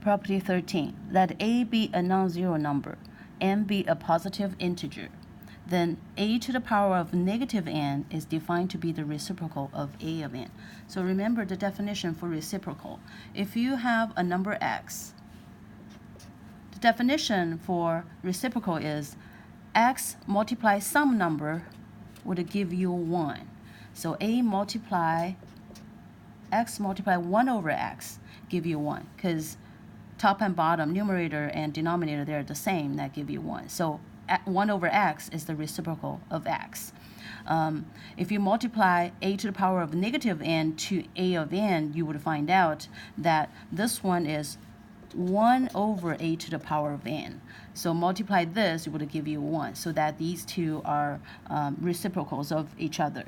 Property 13. Let a be a non-zero number, n be a positive integer. Then a to the power of negative n is defined to be the reciprocal of a of n. So remember the definition for reciprocal. If you have a number x, the definition for reciprocal is x multiply some number would give you 1. So a multiply x multiply 1 over x give you 1, because top and bottom, numerator and denominator, they're the same, that give you 1. So 1 over x is the reciprocal of x. If you multiply a to the power of negative n to a of n, you would find out that this one is 1 over a to the power of n. So multiply this, it would give you 1, so that these two are reciprocals of each other.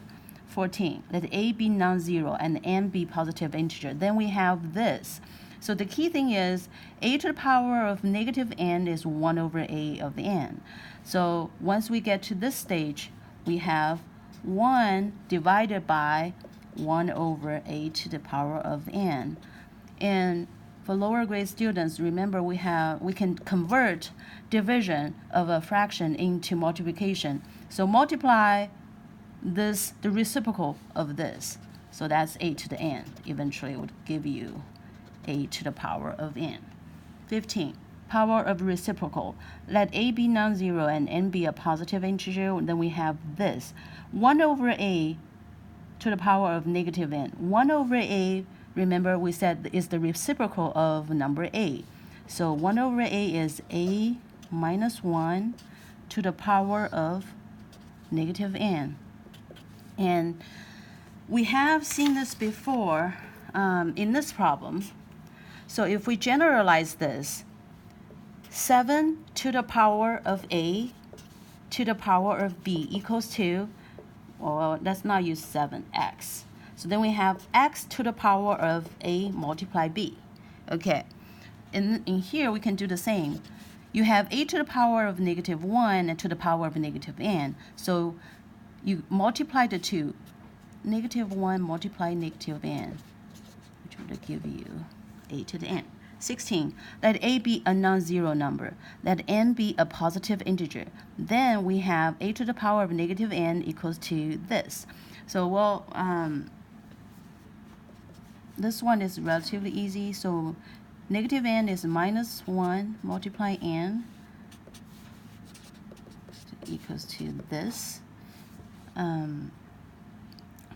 14. Let a be non-zero and n be positive integer. Then we have this. So the key thing is a to the power of negative n is 1 over a of n. So once we get to this stage, we have 1 divided by 1 over a to the power of n. And for lower grade students, remember we can convert division of a fraction into multiplication. So multiply this, the reciprocal of this. So that's a to the n. Eventually it would give you a to the power of n. 15. Power of reciprocal. Let a be non-zero and n be a positive integer. Then we have this. 1 over a to the power of negative n. 1 over a, remember we said, is the reciprocal of number a. So 1 over a is a minus 1 to the power of negative n. And we have seen this before in this problem. So if we generalize this, 7 to the power of a to the power of b equals to, well, let's not use 7, x. So then we have x to the power of a multiply b. Okay, in here we can do the same. You have a to the power of negative 1 and to the power of negative n. So you multiply the two. Negative 1 multiply negative n, which would give you a to the n. 16. Let a be a non-zero number. Let n be a positive integer. Then we have a to the power of negative n equals to this. So, well, this one is relatively easy. So negative n is minus 1 multiply n equals to this.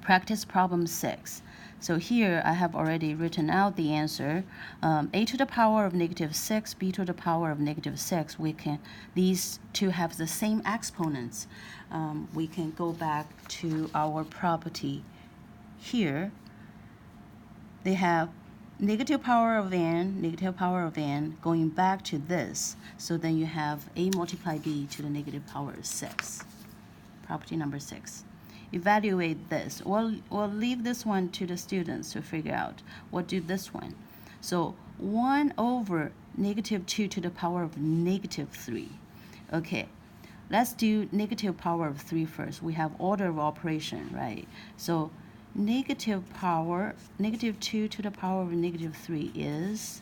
Practice problem 6. So here I have already written out the answer. A to the power of negative 6, b to the power of negative 6. These two have the same exponents. We can go back to our property here. They have negative power of n, going back to this. So then you have a multiply b to the negative power of 6. Property number 6. Evaluate this. We'll leave this one to the students to figure out. What do this one? So 1 over negative 2 to the power of negative 3. Okay, let's do negative power of 3 first. We have order of operation, right? So negative 2 to the power of negative 3 is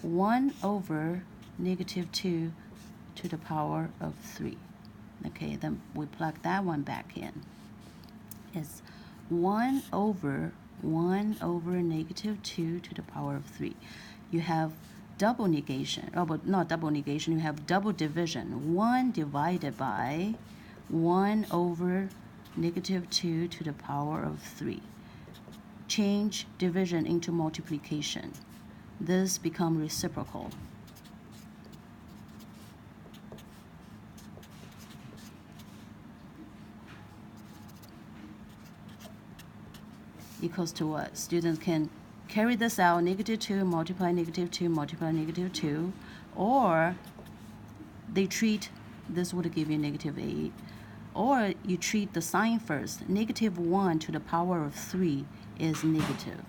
1 over negative 2 to the power of 3. Okay, then we plug that one back in. Is 1 over negative 2 to the power of 3. You have double negation, but not double negation, you have double division. 1 divided by 1 over negative 2 to the power of 3. Change division into multiplication. This becomes reciprocal. Equals to what? Students can carry this out, negative 2 multiply negative 2 multiply negative 2, or they treat, this would give you negative 8, or you treat the sign first. Negative 1 to the power of 3 is negative,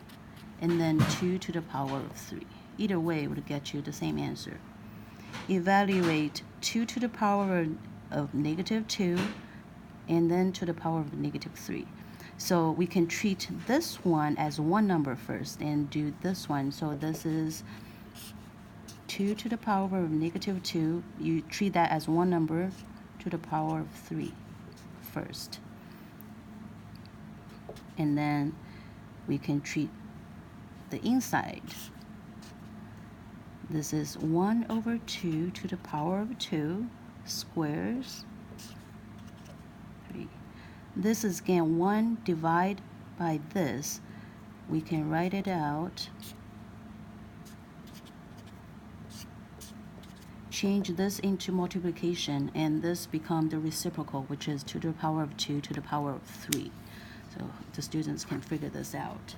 and then 2 to the power of 3. Either way would get you the same answer. Evaluate 2 to the power of negative 2, and then to the power of negative 3. So we can treat this one as one number first and do this one. So this is 2 to the power of negative 2, you treat that as one number to the power of 3 first. And then we can treat the inside. This is 1 over 2 to the power of 2 squares 3. This is again 1 divided by this. We can write it out. Change this into multiplication, and this becomes the reciprocal, which is 2 to the power of 2 to the power of 3. So the students can figure this out.